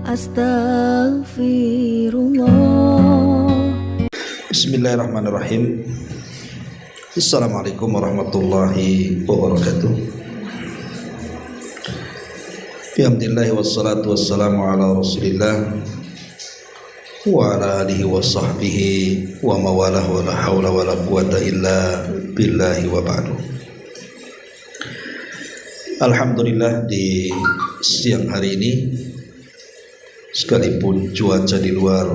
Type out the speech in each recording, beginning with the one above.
Astaghfirullah. Bismillahirrahmanirrahim. Assalamualaikum warahmatullahi wabarakatuh. Alhamdulillah wassalatu wassalamu ala Rasulillah wa ala alihi wa sahbihi wa mawalah wa la hawla wa la quwata illa billahi wa ba'du. Alhamdulillah, di siang hari ini sekalipun cuaca di luar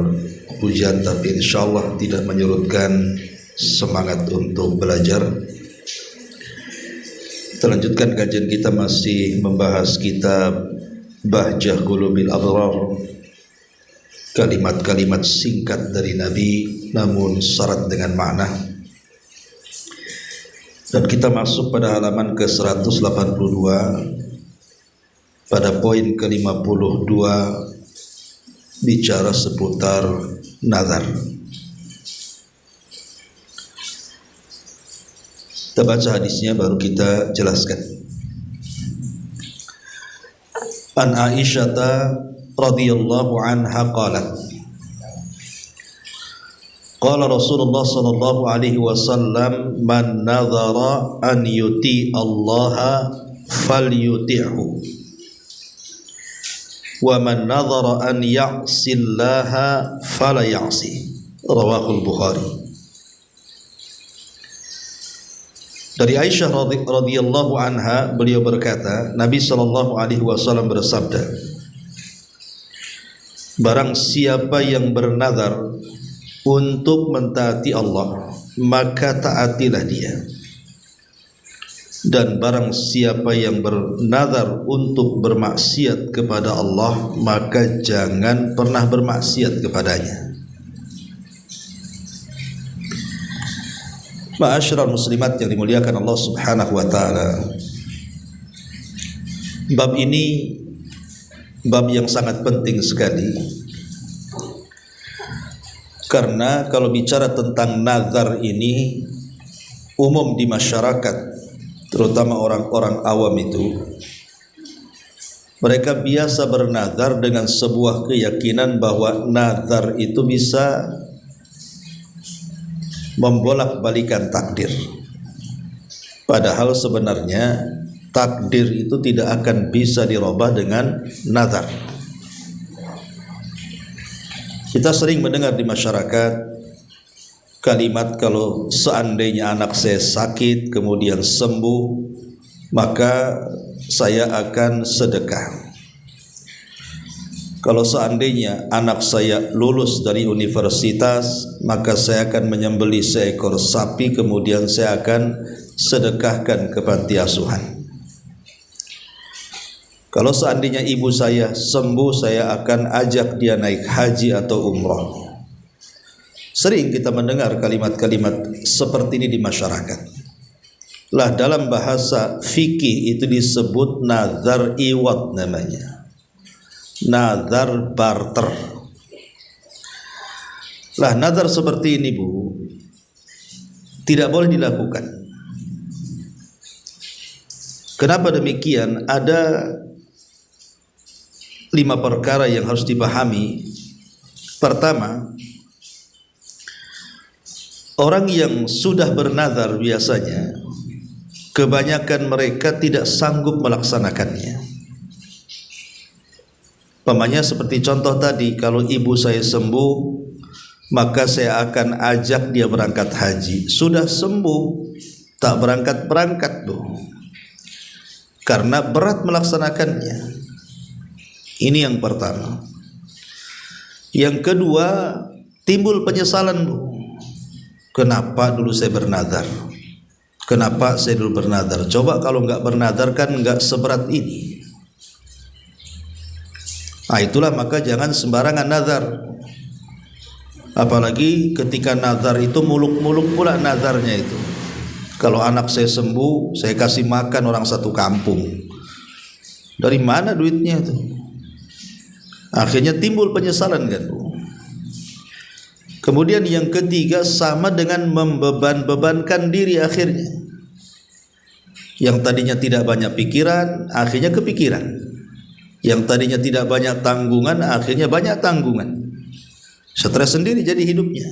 hujan, tapi insyaallah tidak menyurutkan semangat untuk belajar. Kita lanjutkan kajian kita, masih membahas kitab Bahjah Qulubil Abrar, kalimat-kalimat singkat dari Nabi namun syarat dengan makna. Dan kita masuk pada halaman ke-182 pada poin ke-52, bicara seputar nazar. Kita baca hadisnya baru kita jelaskan. An Aisyah radhiyallahu anha qalat, qala Rasulullah sallallahu alaihi wasallam, man nadhara an yuti Allah falyuti'hu wa man nadhara an ya'sillaha fala ya'si. Rawahul Bukhari. Dari Aisyah radhiyallahu anha, beliau berkata, Nabi sallallahu alaihi wasallam bersabda, barang siapa yang bernazar untuk mentaati Allah, maka taatilah dia. Dan barang siapa yang bernazar untuk bermaksiat kepada Allah, maka jangan pernah bermaksiat kepadanya. Ma'asyiral muslimat yang dimuliakan Allah Subhanahu wa taala, bab ini bab yang sangat penting sekali, karena kalau bicara tentang nazar ini, umum di masyarakat, terutama orang-orang awam itu, mereka biasa bernazar dengan sebuah keyakinan bahwa nazar itu bisa membolak-balikan takdir. Padahal sebenarnya takdir itu tidak akan bisa dirubah dengan nazar. Kita sering mendengar di masyarakat kalimat, kalau seandainya anak saya sakit kemudian sembuh, maka saya akan sedekah. Kalau seandainya anak saya lulus dari universitas, maka saya akan menyembelih seekor sapi kemudian saya akan sedekahkan ke panti asuhan. Kalau seandainya ibu saya sembuh, saya akan ajak dia naik haji atau umrah. Sering kita mendengar kalimat-kalimat seperti ini di masyarakat. Lah, dalam bahasa fikih itu disebut nazar iwad namanya. Nazar barter. Lah, nazar seperti ini, Bu, tidak boleh dilakukan. Kenapa demikian? Ada 5 perkara yang harus dipahami. Pertama, orang yang sudah bernazar biasanya kebanyakan mereka tidak sanggup melaksanakannya. Pamannya seperti contoh tadi, kalau ibu saya sembuh, maka saya akan ajak dia berangkat haji. Sudah sembuh, tak berangkat-berangkat, tuh, karena berat melaksanakannya. Ini yang pertama. Yang kedua, timbul penyesalan, Bu. Kenapa dulu saya bernazar? Kenapa saya dulu bernazar? Coba kalau nggak bernazar kan nggak seberat ini. Nah, itulah, maka jangan sembarangan nazar. Apalagi ketika nazar itu muluk-muluk pula nazarnya itu. Kalau anak saya sembuh, saya kasih makan orang satu kampung. Dari mana duitnya itu? Akhirnya timbul penyesalan, kan, Bu? Kemudian yang ketiga, sama dengan membeban-bebankan diri akhirnya. Yang tadinya tidak banyak pikiran, akhirnya kepikiran. Yang tadinya tidak banyak tanggungan, akhirnya banyak tanggungan. Stres sendiri jadi hidupnya.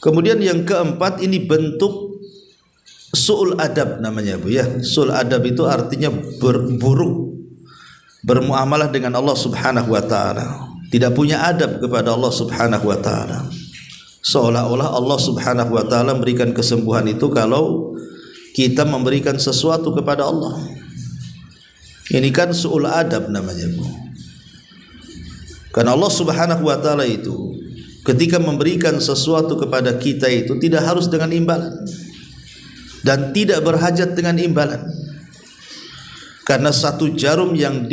Kemudian yang keempat, ini bentuk su'ul adab namanya Bu ya. Su'ul adab itu artinya buruk bermuamalah dengan Allah Subhanahu wa taala. Tidak punya adab kepada Allah Subhanahu wa taala. Seolah-olah Allah Subhanahu wa taala memberikan kesembuhan itu kalau kita memberikan sesuatu kepada Allah. Ini kan su'ul adab namanya Bu. Karena Allah Subhanahu wa taala itu ketika memberikan sesuatu kepada kita itu tidak harus dengan imbalan dan tidak berhajat dengan imbalan. Karena satu jarum yang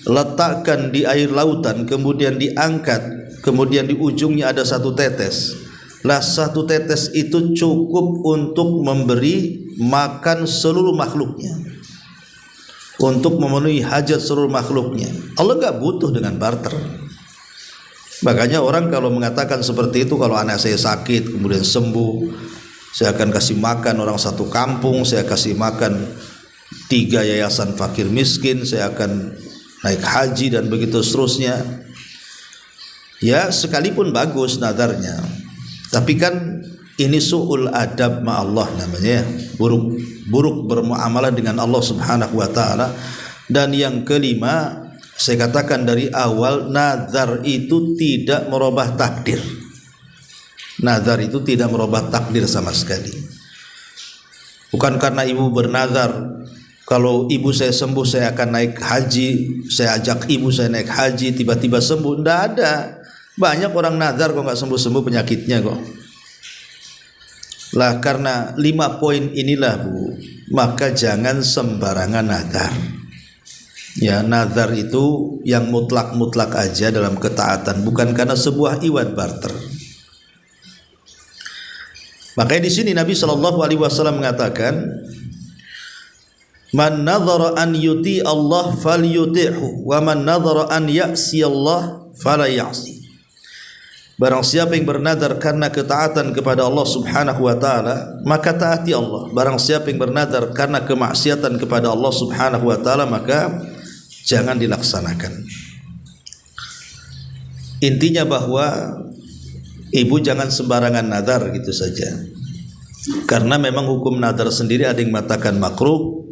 diletakkan di air lautan kemudian diangkat, kemudian di ujungnya ada satu tetes. Lah satu tetes itu cukup untuk memberi makan seluruh makhluknya, untuk memenuhi hajat seluruh makhluknya. Allah gak butuh dengan barter. Makanya orang kalau mengatakan seperti itu, kalau anak saya sakit kemudian sembuh, saya akan kasih makan orang satu kampung, saya kasih makan 3 yayasan fakir miskin, saya akan naik haji dan begitu seterusnya. Ya sekalipun bagus nadarnya, tapi kan ini su'ul adab ma Allah namanya, buruk bermuamalah dengan Allah Subhanahu wa taala. Dan yang kelima, saya katakan dari awal, nazar itu tidak merubah takdir. Nazar itu tidak merubah takdir sama sekali. Bukan karena ibu bernazar, kalau ibu saya sembuh saya akan naik haji, saya ajak ibu saya naik haji, tiba-tiba sembuh. Tidak ada. Banyak orang nazar kok nggak sembuh-sembuh penyakitnya kok. Lah karena 5 poin inilah Bu, maka jangan sembarangan nazar. Ya, nazar itu yang mutlak-mutlak aja dalam ketaatan, bukan karena sebuah iwad barter. Makanya di sini Nabi sallallahu alaihi wasallam mengatakan, "Man nadhara an yuti Allah falyuti'hu wa man nadhara an ya'si Allah fala ya'si." Barang siapa yang bernazar karena ketaatan kepada Allah Subhanahu wa taala, maka taati Allah. Barang siapa yang bernazar karena kemaksiatan kepada Allah Subhanahu wa taala, maka jangan dilaksanakan. Intinya bahwa ibu jangan sembarangan nazar gitu saja. Karena memang hukum nazar sendiri ada yang mengatakan makruh,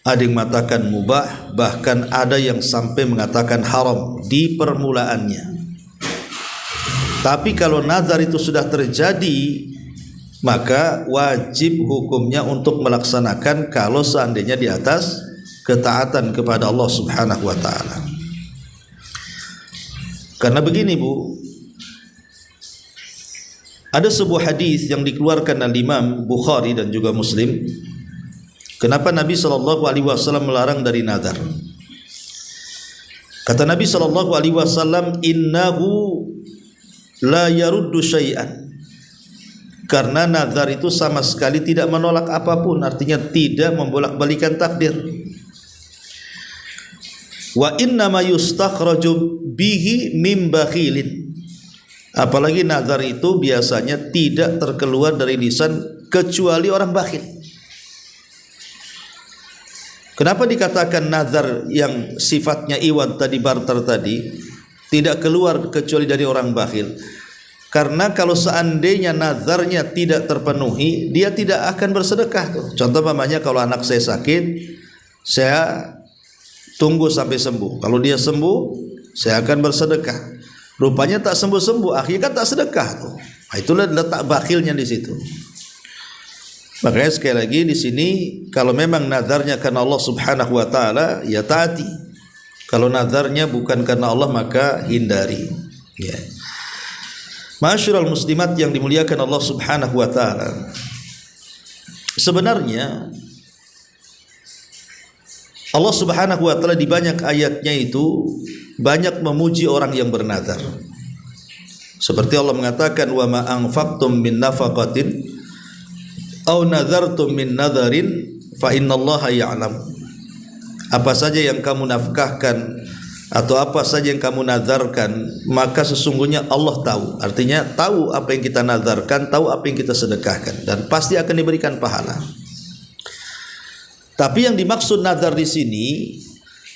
ada yang mengatakan mubah, bahkan ada yang sampai mengatakan haram di permulaannya. Tapi kalau nazar itu sudah terjadi, maka wajib hukumnya untuk melaksanakan kalau seandainya di atas ketaatan kepada Allah Subhanahu wa taala. Karena begini Bu, ada sebuah hadis yang dikeluarkan oleh Imam Bukhari dan juga Muslim. Kenapa Nabi sallallahu alaihi wasallam melarang dari nazar? Kata Nabi sallallahu alaihi wasallam, "Innahu la yaruddu syai'an." Karena nazar itu sama sekali tidak menolak apapun, artinya tidak membolak-balikan takdir. Wa inna ma yustakhraju bihi mim bakhilin. Apalagi nazar itu biasanya tidak terkeluar dari lisan kecuali orang bakhil. Kenapa dikatakan nazar yang sifatnya iwad tadi, barter tadi, tidak keluar kecuali dari orang bakhil? Karena kalau seandainya nazarnya tidak terpenuhi, dia tidak akan bersedekah tuh. Contoh namanya kalau anak saya sakit, saya tunggu sampai sembuh. Kalau dia sembuh, saya akan bersedekah. Rupanya tak sembuh-sembuh, akhirnya kan tak sedekah tuh. Nah, itulah letak bakhilnya di situ. Makanya sekali lagi di sini, kalau memang nazarnya karena Allah Subhanahu wa taala, ya taati. Kalau nazarnya bukan karena Allah, maka hindari. Ya. Ma'asyiral muslimat yang dimuliakan Allah Subhanahu wa taala. Sebenarnya Allah Subhanahu wa taala di banyak ayatnya itu banyak memuji orang yang bernazar. Seperti Allah mengatakan, "Wa ma anfaqtum min nafaqatin aw nadhartum min nadharin fa innallaha ya'lam." Apa saja yang kamu nafkahkan atau apa saja yang kamu nazarkan, maka sesungguhnya Allah tahu. Artinya tahu apa yang kita nazarkan, tahu apa yang kita sedekahkan, dan pasti akan diberikan pahala. Tapi yang dimaksud nazar di sini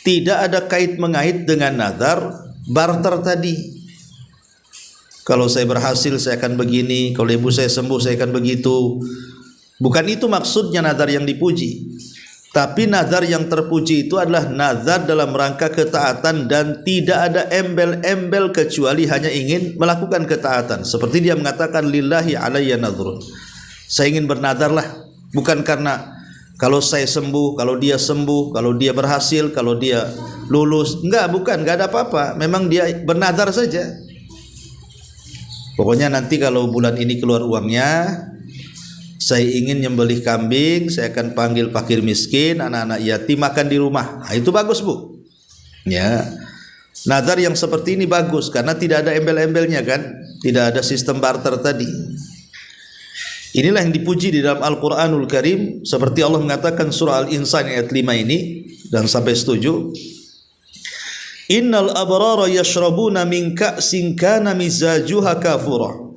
tidak ada kait mengait dengan nazar barter tadi. Kalau saya berhasil saya akan begini, kalau ibu saya sembuh saya akan begitu. Bukan itu maksudnya nazar yang dipuji. Tapi nazar yang terpuji itu adalah nazar dalam rangka ketaatan dan tidak ada embel-embel kecuali hanya ingin melakukan ketaatan. Seperti dia mengatakan lillahi alayya nadhrun. Saya ingin bernazarlah, bukan karena kalau saya sembuh, kalau dia sembuh, kalau dia berhasil, kalau dia lulus. Bukan, enggak ada apa-apa. Memang dia bernazar saja. Pokoknya nanti kalau bulan ini keluar uangnya, saya ingin nyembelih kambing, saya akan panggil fakir miskin, anak-anak yatim makan di rumah. Nah, itu bagus, Bu. Ya. Nazar yang seperti ini bagus karena tidak ada embel-embelnya kan? Tidak ada sistem barter tadi. Inilah yang dipuji di dalam Al-Quranul Karim, seperti Allah mengatakan surah Al-Insan ayat 5 ini dan sampai 7. Innal abrara yashrabuna min ka'sin kana mizajuha kafura.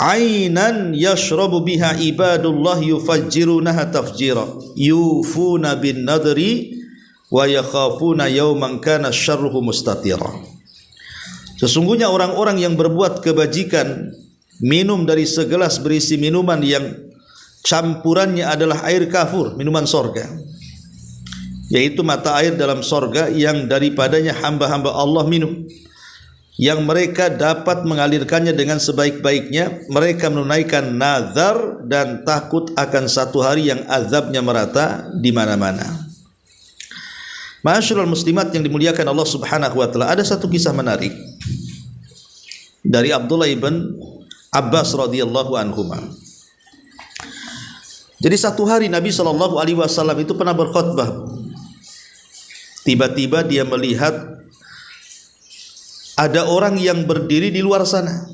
Ainan yashrabu biha ibadullah yufajjirunaha tafjira. Yufuna bin nadri wa yakhafuna yawman kana syarruhu mustatira. Sesungguhnya orang-orang yang berbuat kebajikan minum dari segelas berisi minuman yang campurannya adalah air kafur, minuman sorga, yaitu mata air dalam sorga yang daripadanya hamba-hamba Allah minum, yang mereka dapat mengalirkannya dengan sebaik-baiknya. Mereka menunaikan nazar dan takut akan satu hari yang azabnya merata di mana-mana. Ma'asyiral muslimat yang dimuliakan Allah Subhanahu wa taala, ada satu kisah menarik dari Abdullah ibn Abbas radhiyallahu anhuma. Jadi satu hari Nabi SAW itu pernah berkhutbah. Tiba-tiba dia melihat ada orang yang berdiri di luar sana,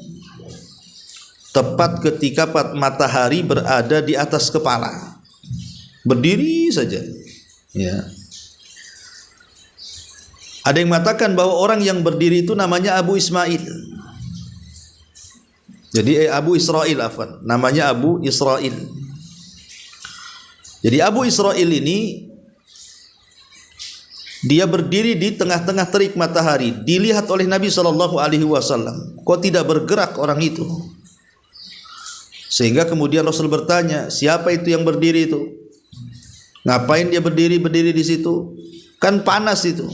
tepat ketika matahari berada di atas kepala, berdiri saja. Ya. Ada yang mengatakan bahwa orang yang berdiri itu namanya Abu Ismail. Jadi Abu Israil, namanya Abu Israil. Jadi Abu Israil ini dia berdiri di tengah-tengah terik matahari, dilihat oleh Nabi SAW. Kok tidak bergerak orang itu? Sehingga kemudian Rasul bertanya, siapa itu yang berdiri itu? Ngapain dia berdiri di situ? Kan panas itu.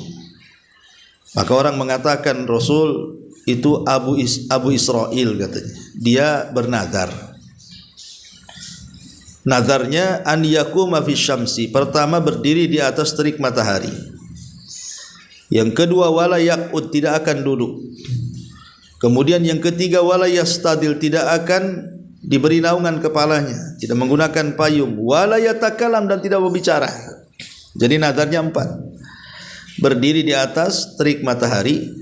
Maka orang mengatakan, Rasul, itu Abu Israil katanya. Dia bernazar. Nazarnya an yakuma fi syamsi. Pertama, berdiri di atas terik matahari. Yang kedua, wala yaqud, tidak akan duduk. Kemudian yang ketiga, wala yastadil, tidak akan diberi naungan kepalanya, tidak menggunakan payung. Wala yatakalam, dan tidak berbicara. Jadi nazarnya 4. Berdiri di atas terik matahari,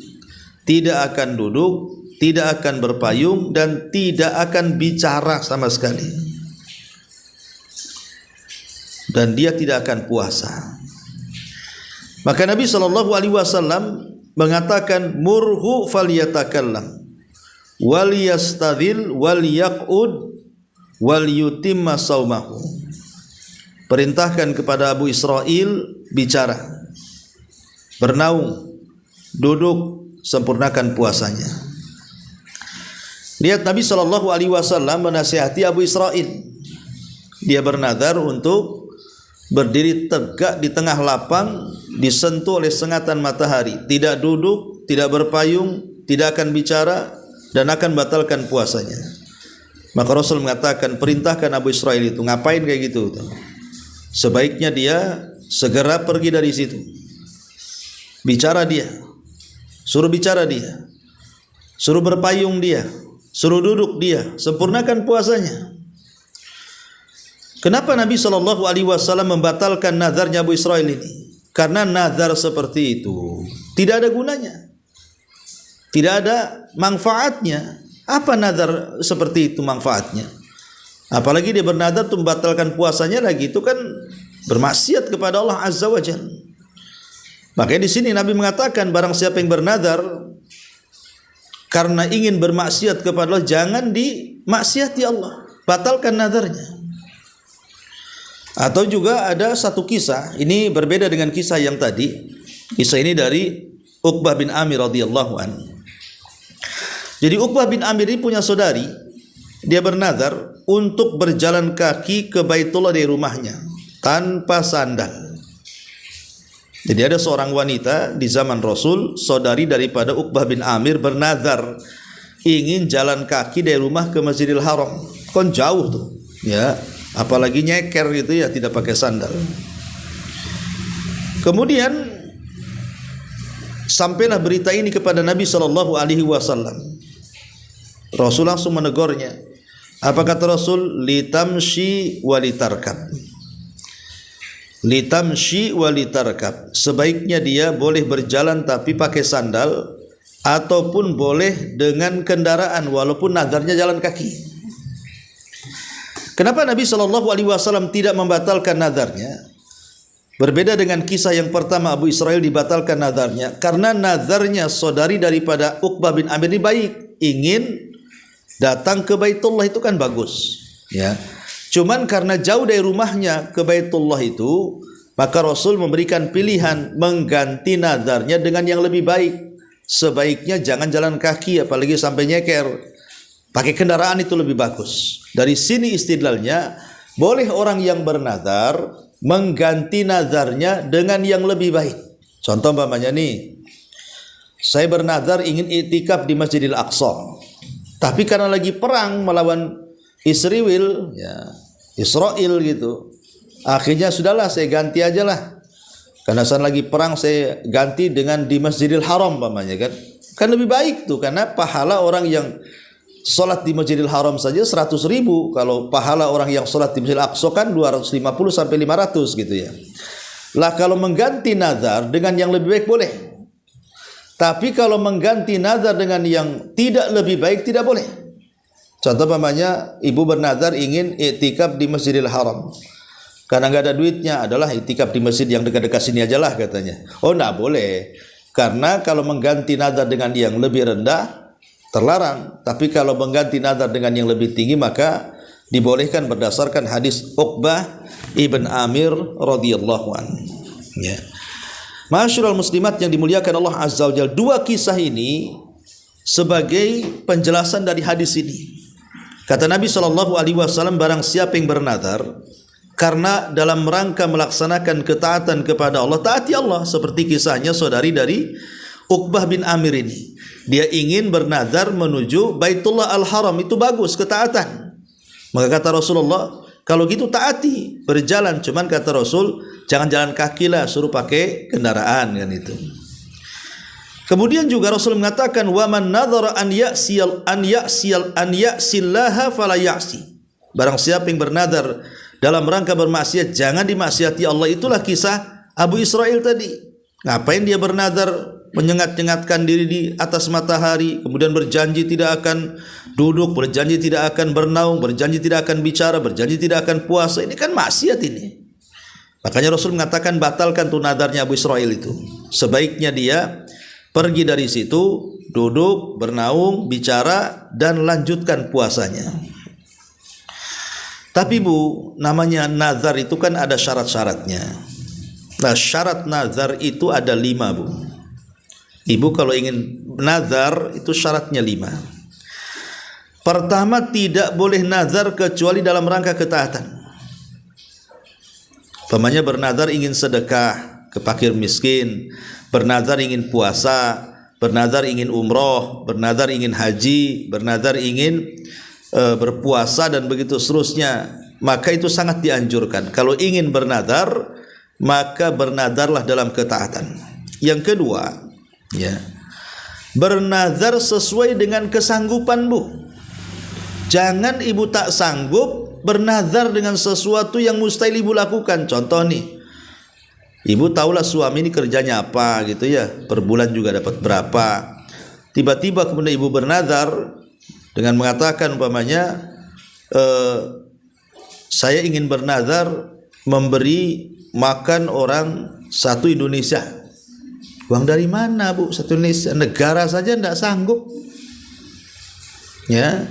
tidak akan duduk, tidak akan berpayung, dan tidak akan bicara sama sekali. Dan dia tidak akan puasa. Maka Nabi SAW mengatakan, murhu falyatakallam wal yastadil wal yaqud wal yutimma saumahu. Perintahkan kepada Abu Israil bicara, bernaung, duduk, sempurnakan puasanya. Lihat, Nabi SAW menasihati Abu Israil. Dia bernazar untuk berdiri tegak di tengah lapang, disentuh oleh sengatan matahari, tidak duduk, tidak berpayung, tidak akan bicara, dan akan batalkan puasanya. Maka Rasul mengatakan, perintahkan Abu Israil itu. Ngapain kayak gitu? Sebaiknya dia segera pergi dari situ. Bicara dia, suruh bicara dia, suruh berpayung dia, suruh duduk dia, sempurnakan puasanya. Kenapa Nabi SAW membatalkan nazarnya Abu Israil ini? Karena nazar seperti itu tidak ada gunanya, tidak ada manfaatnya. Apa nazar seperti itu manfaatnya? Apalagi dia bernazar untuk membatalkan puasanya lagi, itu kan bermaksiat kepada Allah Azza wa Jalla. Makanya di sini Nabi mengatakan, barang siapa yang bernazar karena ingin bermaksiat kepada Allah, jangan dimaksiati Allah, batalkan nazarnya. Atau juga ada satu kisah, ini berbeda dengan kisah yang tadi. Kisah ini dari Uqbah bin Amir radhiyallahu anhu. Jadi Uqbah bin Amir ini punya saudari, dia bernazar untuk berjalan kaki ke Baitullah dari rumahnya tanpa sandal. Jadi ada seorang wanita di zaman Rasul, saudari daripada Uqbah bin Amir, bernazar ingin jalan kaki dari rumah ke Masjidil Haram. Kan jauh tuh, ya. Apalagi nyeker gitu ya, tidak pakai sandal. Kemudian sampailah berita ini kepada Nabi sallallahu alaihi wasallam. Rasul langsung menegurnya. Apa kata Rasul? Litamshi walitarkab. Litamshi walitarkab. Sebaiknya dia boleh berjalan tapi pakai sandal, ataupun boleh dengan kendaraan walaupun nazarnya jalan kaki. Kenapa Nabi SAW tidak membatalkan nazarnya? Berbeda dengan kisah yang pertama, Abu Israil dibatalkan nazarnya karena nazarnya saudari daripada Uqbah bin Amir ini baik, ingin datang ke Baitullah, itu kan bagus, ya. Cuman karena jauh dari rumahnya ke Baitullah itu, maka Rasul memberikan pilihan mengganti nazarnya dengan yang lebih baik. Sebaiknya jangan jalan kaki, apalagi sampai nyeker. Pakai kendaraan itu lebih bagus. Dari sini istidlalnya, boleh orang yang bernazar mengganti nazarnya dengan yang lebih baik. Contoh umpamanya nih, saya bernazar ingin iktikaf di Masjidil Aqsa, tapi karena lagi perang melawan Israel, ya, Israel gitu, akhirnya sudahlah saya ganti aja lah. Karena saat lagi perang saya ganti dengan di Masjidil Haram umpamanya, kan lebih baik tuh, karena pahala orang yang sholat di Masjidil Haram saja 100.000. Kalau pahala orang yang sholat di Masjidil Aqsa kan 250 sampai 500 gitu ya. Lah kalau mengganti nazar dengan yang lebih baik boleh. Tapi kalau mengganti nazar dengan yang tidak lebih baik tidak boleh. Contoh umpamanya ibu bernazar ingin iktikaf di Masjidil Haram. Karena nggak ada duitnya, adalah iktikaf di masjid yang dekat-dekat sini aja lah katanya. Oh, nggak boleh. Karena kalau mengganti nazar dengan yang lebih rendah terlarang, tapi kalau mengganti nazar dengan yang lebih tinggi maka dibolehkan berdasarkan hadis Uqbah ibn Amir radhiyallahu anhu. Ya. Ma'asyiral muslimat yang dimuliakan Allah Azza wa Jalla, dua kisah ini sebagai penjelasan dari hadis ini. Kata Nabi SAW, barang siapa yang bernazar karena dalam rangka melaksanakan ketaatan kepada Allah, taati Allah, seperti kisahnya saudari dari Uqbah bin Amir ini. Dia ingin bernazar menuju Baitullah Al-Haram, itu bagus, ketaatan. Maka kata Rasulullah, kalau gitu taati, berjalan. Cuman kata Rasul, jangan jalan kaki lah, suruh pakai kendaraan kan itu. Kemudian juga Rasul mengatakan, wa man nadhara an ya'sillaha fala ya'si. Barang siapa yang bernazar dalam rangka bermaksiat, jangan dimaksiati Allah. Itulah kisah Abu Israil tadi. Ngapain dia bernazar menyengat-nyengatkan diri di atas matahari, kemudian berjanji tidak akan duduk, berjanji tidak akan bernaung, berjanji tidak akan bicara, berjanji tidak akan puasa. Ini kan maksiat ini. Makanya Rasul mengatakan batalkan tuh nadarnya Abu Israil itu. Sebaiknya dia pergi dari situ, duduk, bernaung, bicara, dan lanjutkan puasanya. Tapi Bu, namanya nazar itu kan ada syarat-syaratnya. Nah, syarat nazar itu ada 5 Bu. Ibu kalau ingin nazar itu syaratnya 5. Pertama, tidak boleh nazar kecuali dalam rangka ketaatan. Umpamanya bernazar ingin sedekah ke fakir miskin, bernazar ingin puasa, bernazar ingin umroh, bernazar ingin haji, bernazar ingin berpuasa dan begitu seterusnya, maka itu sangat dianjurkan. Kalau ingin bernazar, maka bernazarlah dalam ketaatan. Yang kedua, ya, bernazar sesuai dengan kesanggupan Bu. Jangan ibu tak sanggup bernazar dengan sesuatu yang mustahil ibu lakukan. Contoh nih, ibu tahulah suami ini kerjanya apa gitu ya, per bulan juga dapat berapa. Tiba-tiba kemudian ibu bernazar dengan mengatakan umpamanya, saya ingin bernazar memberi makan orang satu Indonesia. Uang dari mana Bu? Satu Indonesia, negara saja tidak sanggup. Ya,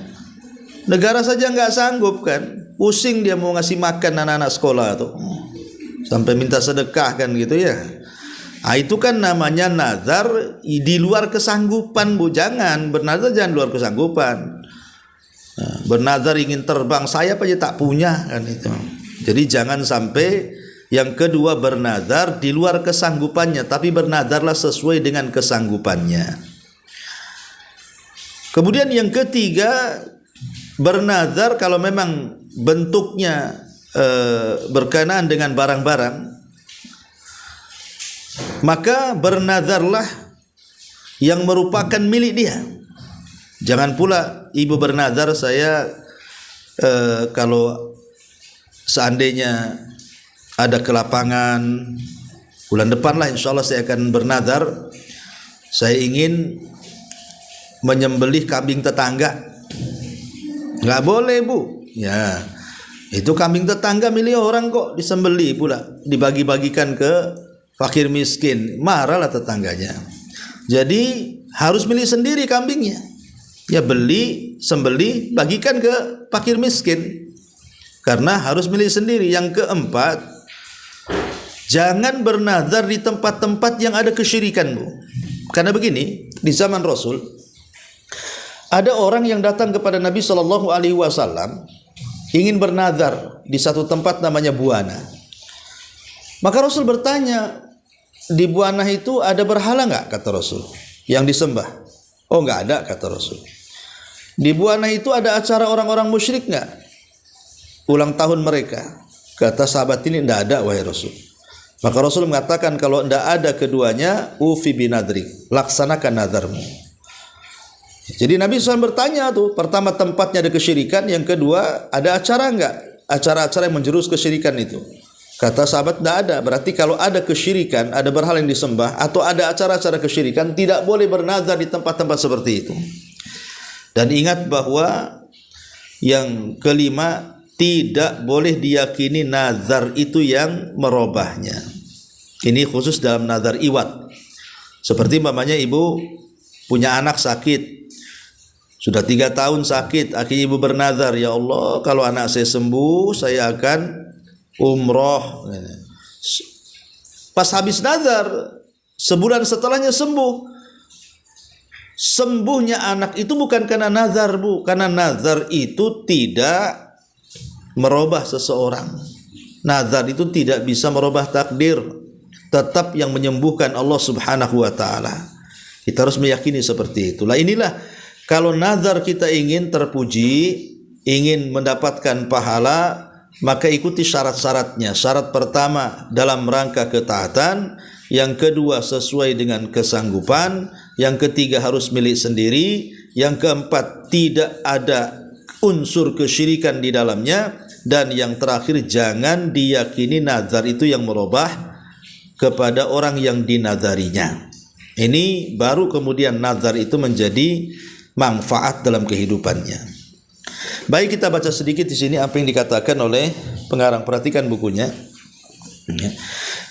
negara saja nggak sanggup kan. pusing dia mau ngasih makan anak-anak sekolah tuh, sampai minta sedekah kan gitu ya. Itu kan namanya nazar di luar kesanggupan, Bu. Jangan bernazar, jangan luar kesanggupan. Bernazar ingin terbang, saya aja tak punya kan itu. Jadi jangan sampai. Yang kedua, bernazar di luar kesanggupannya, tapi bernazarlah sesuai dengan kesanggupannya. Kemudian yang ketiga, bernazar kalau memang bentuknya berkenaan dengan barang-barang, maka bernazarlah yang merupakan milik dia. Jangan pula ibu bernazar, saya kalau seandainya ada ke lapangan bulan depan lah, insya Allah saya akan bernazar, saya ingin menyembelih kambing tetangga. Nggak boleh, Bu. Ya, itu kambing tetangga milik orang kok disembelih pula, dibagi-bagikan ke fakir miskin, marahlah tetangganya. Jadi harus milik sendiri kambingnya. Ya beli, sembelih, bagikan ke fakir miskin. Karena harus milik sendiri. Yang keempat, jangan bernazar di tempat-tempat yang ada kesyirikan, Bu. Karena begini, di zaman Rasul ada orang yang datang kepada Nabi SAW ingin bernazar di satu tempat namanya Buana. Maka Rasul bertanya, di Buana itu ada berhala enggak? Kata Rasul. Yang disembah. Oh, enggak ada, kata Rasul. Di Buana itu ada acara orang-orang musyrik enggak? Ulang tahun mereka. Kata sahabat ini, enggak ada, wahai Rasul. Maka Rasul mengatakan, kalau enggak ada keduanya, ufi binadrik, laksanakan nazarmu. Jadi Nabi SAW bertanya tuh, pertama tempatnya ada kesyirikan, yang kedua ada acara enggak? Acara-acara yang menjurus kesyirikan itu. Kata sahabat, tidak ada. Berarti kalau ada kesyirikan, ada berhala yang disembah, atau ada acara-acara kesyirikan, tidak boleh bernazar di tempat-tempat seperti itu. Dan ingat bahwa yang kelima, tidak boleh diyakini nazar itu yang merubahnya. Ini khusus dalam nazar iwat. Seperti mamanya ibu punya anak sakit, sudah 3 tahun sakit, akhirnya ibu bernazar, ya Allah, kalau anak saya sembuh, saya akan umroh. Pas habis nazar, sebulan setelahnya sembuh. Sembuhnya anak itu bukan karena nazar, Bu. Karena nazar itu tidak merubah seseorang. Nazar itu tidak bisa merubah takdir. Tetap yang menyembuhkan Allah Subhanahu wa ta'ala. Kita harus meyakini seperti itulah. Inilah kalau nazar kita ingin terpuji, ingin mendapatkan pahala, maka ikuti syarat-syaratnya. Syarat pertama dalam rangka ketaatan, yang kedua sesuai dengan kesanggupan, yang ketiga harus milik sendiri, yang keempat tidak ada unsur kesyirikan di dalamnya, dan yang terakhir jangan diyakini nazar itu yang merubah kepada orang yang dinazarinya. Ini baru kemudian nazar itu menjadi manfaat dalam kehidupannya. Baik, kita baca sedikit di sini apa yang dikatakan oleh pengarang. Perhatikan bukunya.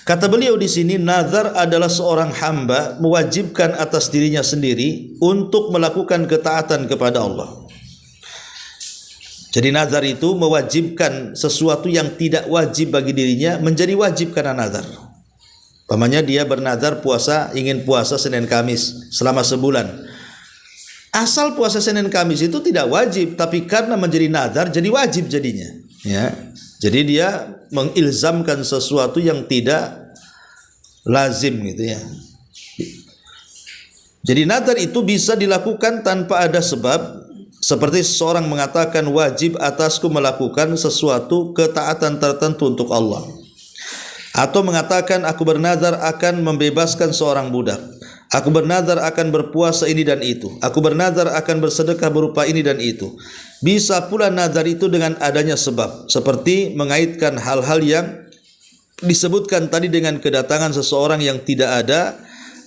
Kata beliau di sini, nazar adalah seorang hamba mewajibkan atas dirinya sendiri untuk melakukan ketaatan kepada Allah. Jadi nazar itu mewajibkan sesuatu yang tidak wajib bagi dirinya menjadi wajib karena nazar. Umpamanya dia bernazar puasa, ingin puasa Senin Kamis selama sebulan. Asal puasa Senin Kamis itu tidak wajib, tapi karena menjadi nazar jadi wajib jadinya. Ya, jadi dia mengilzamkan sesuatu yang tidak lazim gitu ya. Jadi nazar itu bisa dilakukan tanpa ada sebab, seperti seseorang mengatakan wajib atasku melakukan sesuatu ketaatan tertentu untuk Allah, atau mengatakan aku bernazar akan membebaskan seorang budak, aku bernazar akan berpuasa ini dan itu, aku bernazar akan bersedekah berupa ini dan itu. Bisa pula nazar itu dengan adanya sebab, seperti mengaitkan hal-hal yang disebutkan tadi dengan kedatangan seseorang yang tidak ada,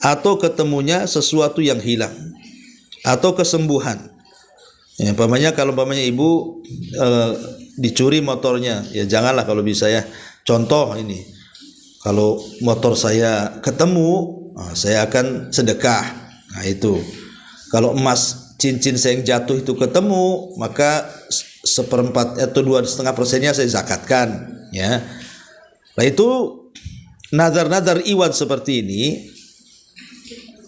atau ketemunya sesuatu yang hilang, atau kesembuhan. Ya, umpamanya kalau umpamanya ibu dicuri motornya, ya janganlah kalau bisa ya. Contoh ini, kalau motor saya ketemu, saya akan sedekah. Nah itu. Kalau emas cincin saya yang jatuh itu ketemu, maka 1/4 atau 2,5% saya zakatkan, ya. Nah itu nazar-nazar iwad seperti ini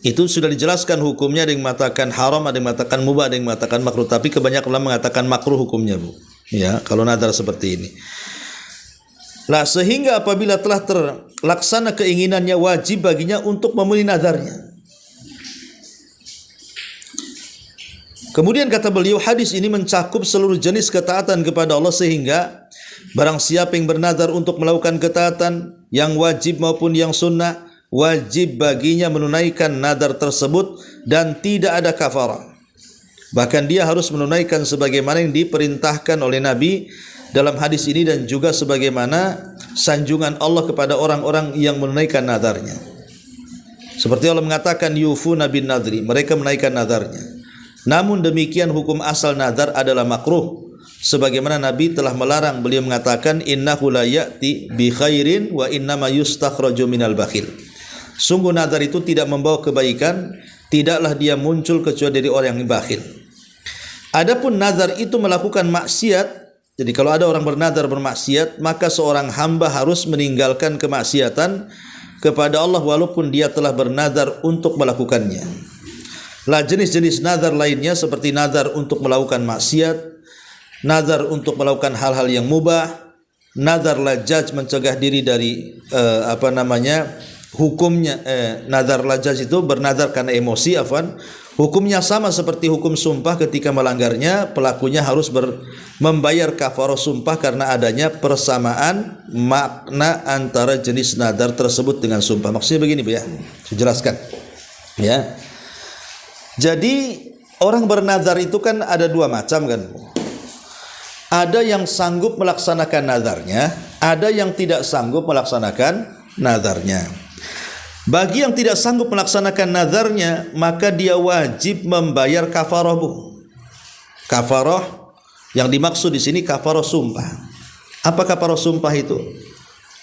itu sudah dijelaskan hukumnya, ada yang mengatakan haram, ada yang mengatakan mubah, ada yang mengatakan makruh, tapi kebanyakan ulama mengatakan makruh hukumnya, Bu. Ya, kalau nazar seperti ini. Lah sehingga apabila telah terlaksana keinginannya, wajib baginya untuk memenuhi nazarnya. Kemudian kata beliau, hadis ini mencakup seluruh jenis ketaatan kepada Allah, sehingga barang siapa yang bernazar untuk melakukan ketaatan yang wajib maupun yang sunnah, wajib baginya menunaikan nazar tersebut dan tidak ada kafarah. Bahkan dia harus menunaikan sebagaimana yang diperintahkan oleh Nabi dalam hadis ini, dan juga sebagaimana sanjungan Allah kepada orang-orang yang menunaikan nazarnya. Seperti Allah mengatakan yufuna bin nadri, mereka menunaikan nazarnya. Namun demikian hukum asal nazar adalah makruh, sebagaimana Nabi telah melarang. Beliau mengatakan innahu la ya'ti bi khairin wa innama yustakhraju minal bakhil. Sungguh nazar itu tidak membawa kebaikan, tidaklah dia muncul kecuali dari orang yang bakhil. Adapun nazar itu melakukan maksiat, jadi kalau ada orang bernazar bermaksiat, maka seorang hamba harus meninggalkan kemaksiatan kepada Allah walaupun dia telah bernazar untuk melakukannya. Lah jenis-jenis nazar lainnya seperti nazar untuk melakukan maksiat, nazar untuk melakukan hal-hal yang mubah, nazar lajaj mencegah diri dari hukumnya nazar lajaj itu bernazar karena emosi, hukumnya sama seperti hukum sumpah. Ketika melanggarnya, pelakunya harus membayar kafarah sumpah karena adanya persamaan makna antara jenis nazar tersebut dengan sumpah. Maksudnya begini, Bu, ya, saya jelaskan, ya. Jadi orang bernazar itu kan ada dua macam, kan. Ada yang sanggup melaksanakan nazarnya, ada yang tidak sanggup melaksanakan nazarnya. Bagi yang tidak sanggup melaksanakan nazarnya, maka dia wajib membayar kafarah, Bu. Kafarah yang dimaksud di sini kafarah sumpah. Apa kafarah sumpah itu?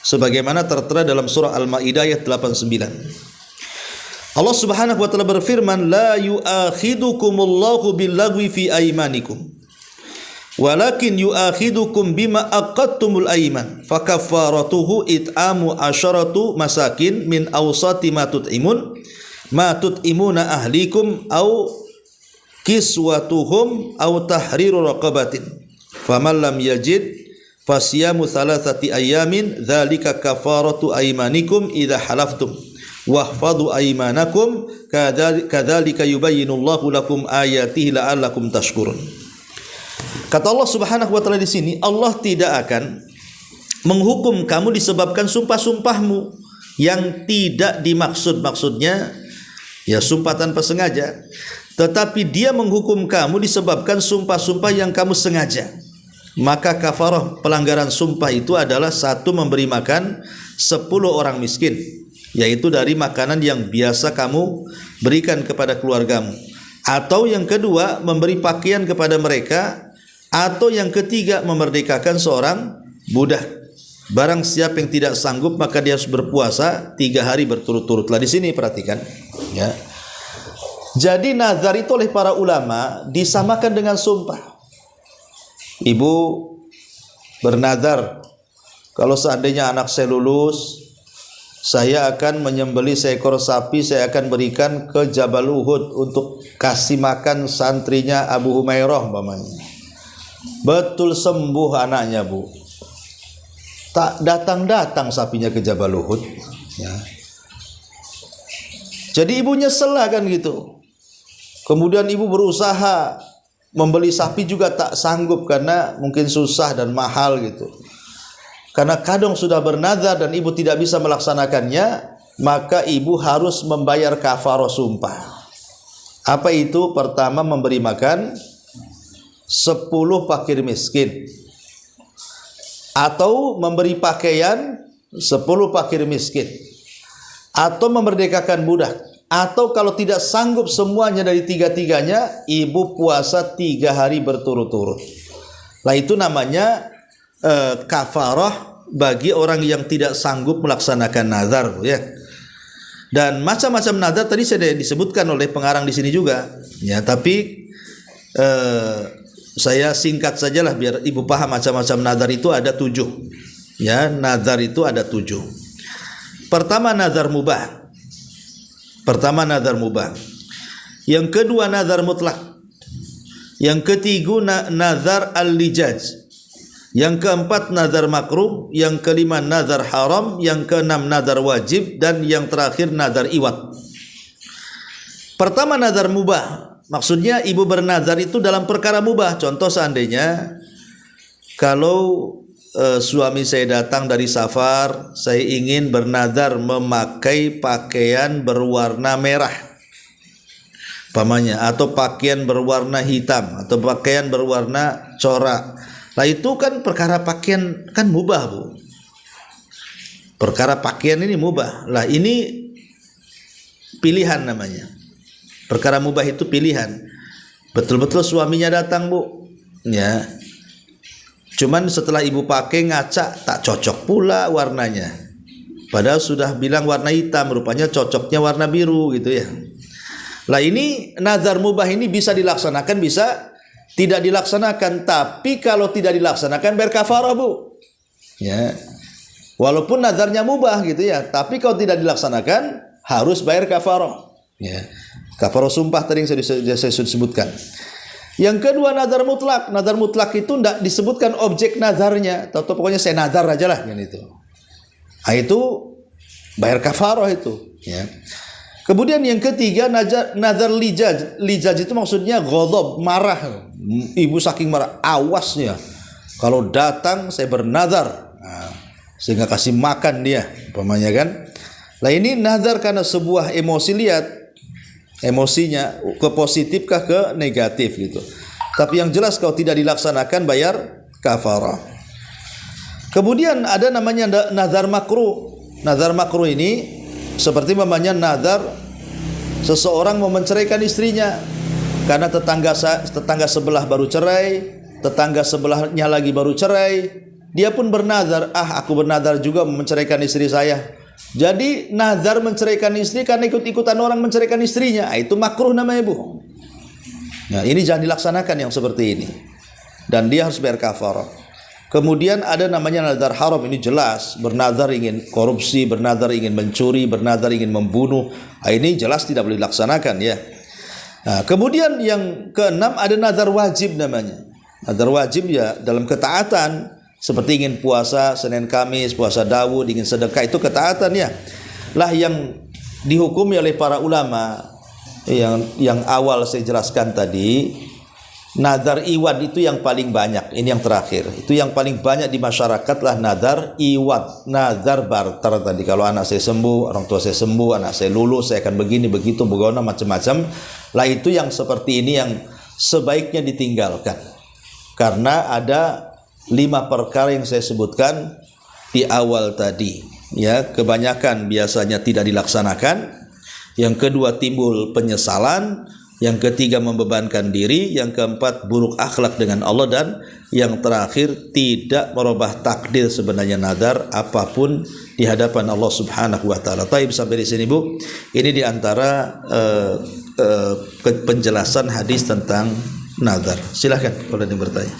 Sebagaimana tertera dalam surah Al-Maidah ayat 89. Allah Subhanahu wa taala berfirman, la yu'akhidukumullahu billagwi fi aymanikum walakin yu'akhidukum bima aqadtumul ayman fakaffaratuhu it'amu asyaratu masakin min awsati ma tut'imuna ahlikum au kiswatuhum au tahriru raqabatin faman lam yajid fasiyamu thalathati ayamin dzalika kafaratu aymanikum idza halaftum wahfadhu aymanakum kadzalika yubayyinullahu lakum ayatihi la'allakum tashkurun. Kata Allah Subhanahu wa taala di sini, Allah tidak akan menghukum kamu disebabkan sumpah-sumpahmu yang tidak dimaksud-maksudnya, ya sumpah tanpa sengaja, tetapi Dia menghukum kamu disebabkan sumpah-sumpah yang kamu sengaja. Maka kafarah pelanggaran sumpah itu adalah satu, memberi makan 10 orang miskin, yaitu dari makanan yang biasa kamu berikan kepada keluargamu, atau yang kedua memberi pakaian kepada mereka, atau yang ketiga memerdekakan seorang budak. Barang siapa yang tidak sanggup maka dia harus berpuasa 3 hari berturut-turut. Lah di sini perhatikan, ya. Jadi nazar itu oleh para ulama disamakan dengan sumpah. Ibu bernazar, kalau seandainya anak saya lulus, saya akan menyembelih seekor sapi, saya akan berikan ke Jabal Uhud untuk kasih makan santrinya Abu Humairah umpamanya. Betul sembuh anaknya, Bu. Tak datang-datang sapinya ke Jabal Uhud, ya. Jadi ibu nyesel lah, kan gitu. Kemudian ibu berusaha membeli sapi juga tak sanggup karena mungkin susah dan mahal gitu. Karena kadang sudah bernazar dan ibu tidak bisa melaksanakannya, maka ibu harus membayar kafarah sumpah. Apa itu? Pertama, memberi makan 10 fakir miskin, atau memberi pakaian 10 fakir miskin, atau memerdekakan budak, atau kalau tidak sanggup semuanya dari tiga-tiganya, ibu puasa 3 hari berturut-turut. Lah itu namanya kafarah bagi orang yang tidak sanggup melaksanakan nazar, ya. Dan macam-macam nazar tadi sudah disebutkan oleh pengarang di sini juga, ya. Tapi saya singkat sajalah biar ibu paham macam-macam nazar itu ada 7. Ya, nazar itu ada 7. Pertama nazar mubah. Yang kedua nazar mutlak. Yang ketiga nazar al-lijaj. Yang keempat nazar makruh, yang kelima nazar haram, yang keenam nazar wajib, dan yang terakhir nazar iwad. Pertama nazar mubah. Maksudnya ibu bernazar itu dalam perkara mubah. Contoh seandainya kalau suami saya datang dari safar, saya ingin bernazar memakai pakaian berwarna merah, pamannya, atau pakaian berwarna hitam, atau pakaian berwarna corak. Lah itu kan perkara pakaian kan mubah, Bu. Perkara pakaian ini mubah. Lah ini pilihan namanya. Perkara mubah itu pilihan. Betul-betul suaminya datang, Bu. Ya. Cuman setelah ibu pakai ngaca tak cocok pula warnanya. Padahal sudah bilang warna hitam, rupanya cocoknya warna biru gitu ya. Lah ini nazar mubah ini bisa dilaksanakan, bisa tidak dilaksanakan. Tapi kalau tidak dilaksanakan berkafarah, Bu. Ya. Walaupun nazarnya mubah gitu ya, tapi kalau tidak dilaksanakan harus bayar kafarah. Ya. Kafarah sumpah tadi yang saya sudah sebutkan. Yang kedua nazar mutlak. Nazar mutlak itu tidak disebutkan objek nazarnya, atau pokoknya saya nazar aja lah yang itu. Nah, itu bayar kafarah itu. Ya. Kemudian yang ketiga nazar lijaj. Lijaj itu maksudnya ghadab, marah. Ibu saking marah, awasnya. Kalau datang saya bernazar, nah, sehingga kasih makan dia, umpamanya kan. Lah ini nazar karena sebuah emosi, lihat emosinya ke positif kah ke negatif gitu. Tapi yang jelas kalau tidak dilaksanakan bayar kafarah. Kemudian ada namanya nazar makruh. Nazar makruh ini seperti namanya nazar seseorang mau menceraikan istrinya karena tetangga sebelah baru cerai, tetangga sebelahnya lagi baru cerai. Dia pun bernazar, aku bernazar juga mau menceraikan istri saya. Jadi nazar menceraikan istri karena ikut-ikutan orang menceraikan istrinya, itu makruh namanya, Bu. Nah, ini jangan dilaksanakan yang seperti ini. Dan dia harus bayar kafarah. Kemudian ada namanya nazar haram, ini jelas bernazar ingin korupsi, bernazar ingin mencuri, bernazar ingin membunuh. Nah, ini jelas tidak boleh dilaksanakan ya. Nah, kemudian yang keenam ada nazar wajib namanya. Nazar wajib ya dalam ketaatan. Seperti ingin puasa Senin Kamis, puasa Daud, ingin sedekah, itu ketaatan ya. Lah yang dihukumi oleh para ulama yang awal saya jelaskan tadi, nazar iwad itu yang paling banyak. Ini yang terakhir. Itu yang paling banyak di masyarakat lah nazar iwad, nazar barter tadi. Kalau anak saya sembuh, orang tua saya sembuh, anak saya lulus, saya akan begini begitu, begono macam-macam. Lah itu yang seperti ini yang sebaiknya ditinggalkan. Karena ada 5 perkara yang saya sebutkan di awal tadi. Ya, kebanyakan biasanya tidak dilaksanakan. Yang kedua timbul penyesalan. Yang ketiga membebankan diri. Yang keempat buruk akhlak dengan Allah. Dan yang terakhir tidak merubah takdir sebenarnya nazar apapun di hadapan Allah Subhanahu wa taala. Taib sampai di sini, Bu. Ini di antara penjelasan hadis tentang nazar. Silakan kalau ada yang bertanya.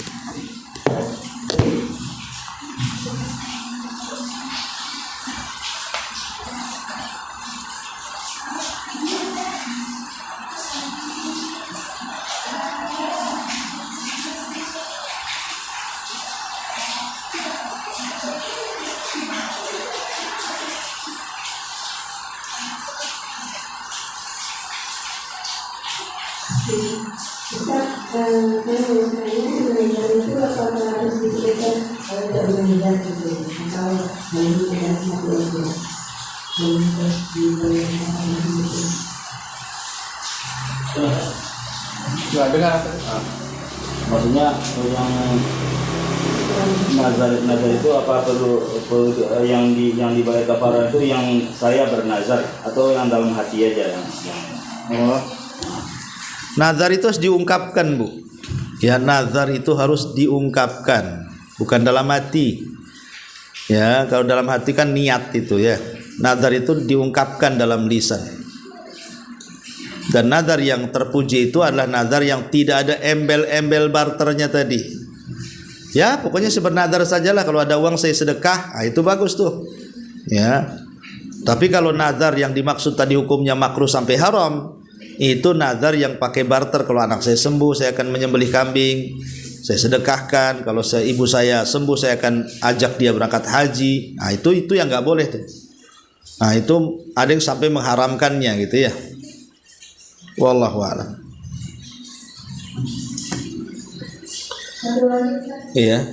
Maksudnya yang nazar itu apa perlu yang dibayar kafarah itu yang saya bernazar atau yang dalam hati aja yang nazar itu harus diungkapkan, Bu. Ya, nazar itu harus diungkapkan, bukan dalam hati. Ya, kalau dalam hati kan niat itu ya. Nazar itu diungkapkan dalam lisan. Dan nazar yang terpuji itu adalah nazar yang tidak ada embel-embel barternya tadi. Ya, pokoknya saya bernazar sajalah, kalau ada uang saya sedekah, itu bagus tuh. Ya. Tapi kalau nazar yang dimaksud tadi hukumnya makruh sampai haram, itu nazar yang pakai barter. Kalau anak saya sembuh, saya akan menyembelih kambing, saya sedekahkan. Kalau ibu saya sembuh, saya akan ajak dia berangkat haji. Nah, itu yang nggak boleh tuh. Nah, itu ada yang sampai mengharamkannya gitu ya. Wallahu a'lam. Iya.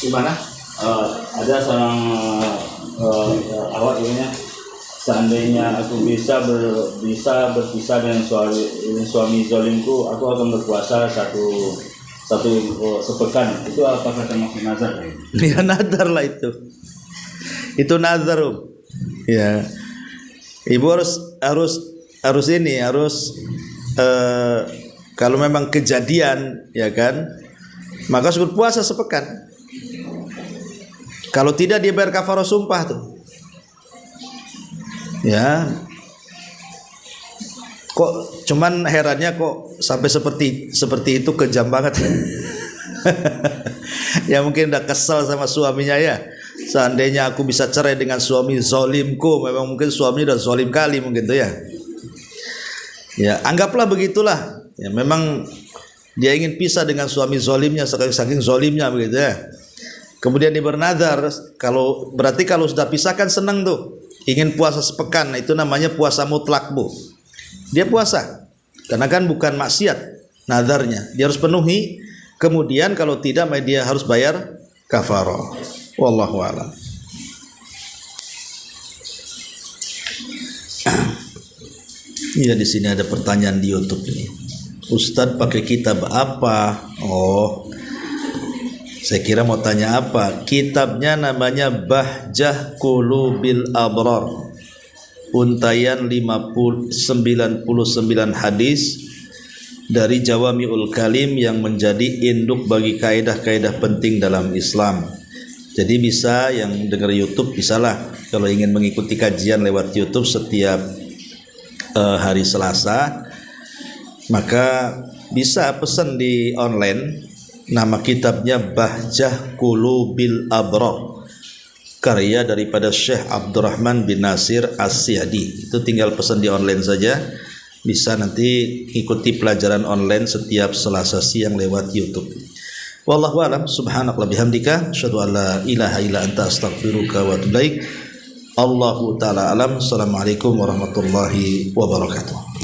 Gimana? Ada seorang awak ini, seandainya aku bisa berpisah dengan suami zolimku, aku akan berpuasa satu sepekan. Itu apakah termasuk nazar? Ya, nazar lah itu. Itu nazar. Ya. Ibu harus ini kalau memang kejadian, ya kan, maka harus berpuasa sepekan. Kalau tidak, dia bayar kafarah sumpah tuh. Ya. Kok cuman herannya kok sampai seperti itu kejam banget. Ya mungkin udah kesal sama suaminya ya. Seandainya aku bisa cerai dengan suami zolimku, memang mungkin suaminya udah zolim kali mungkin tuh ya. Ya, anggaplah begitulah. Ya, memang dia ingin pisah dengan suami zolimnya, saking zolimnya begitu ya. Kemudian dia bernazar, kalau sudah pisah kan senang tuh, ingin puasa sepekan, itu namanya puasa mutlak bu. Dia puasa, karena kan bukan maksiat nazarnya, dia harus penuhi. Kemudian kalau tidak, dia harus bayar kafarah. Wallahu a'lam. Iya, di sini ada pertanyaan di YouTube ini. Ustadz pakai kitab apa? Oh, saya kira mau tanya apa. Kitabnya namanya Bahjah Qulubil Abrar, untayan 99 hadis dari Jawami'ul Kalim yang menjadi induk bagi kaidah-kaidah penting dalam Islam. Jadi bisa yang dengar YouTube, bisalah kalau ingin mengikuti kajian lewat YouTube setiap hari Selasa, maka bisa pesan di online. Nama kitabnya Bahjah Qulubil Abrar, karya daripada Syekh Abdurrahman bin Nasir As-Sa'di. Itu tinggal pesan di online saja. Bisa nanti ikuti pelajaran online setiap Selasa siang lewat YouTube. Wallahu a'lam. Subhanakallahumma bihamdika asyhadu an la ilaha illa anta astaghfiruka wa atubu ilaik. Allahu taala alam. Assalamualaikum warahmatullahi wabarakatuh.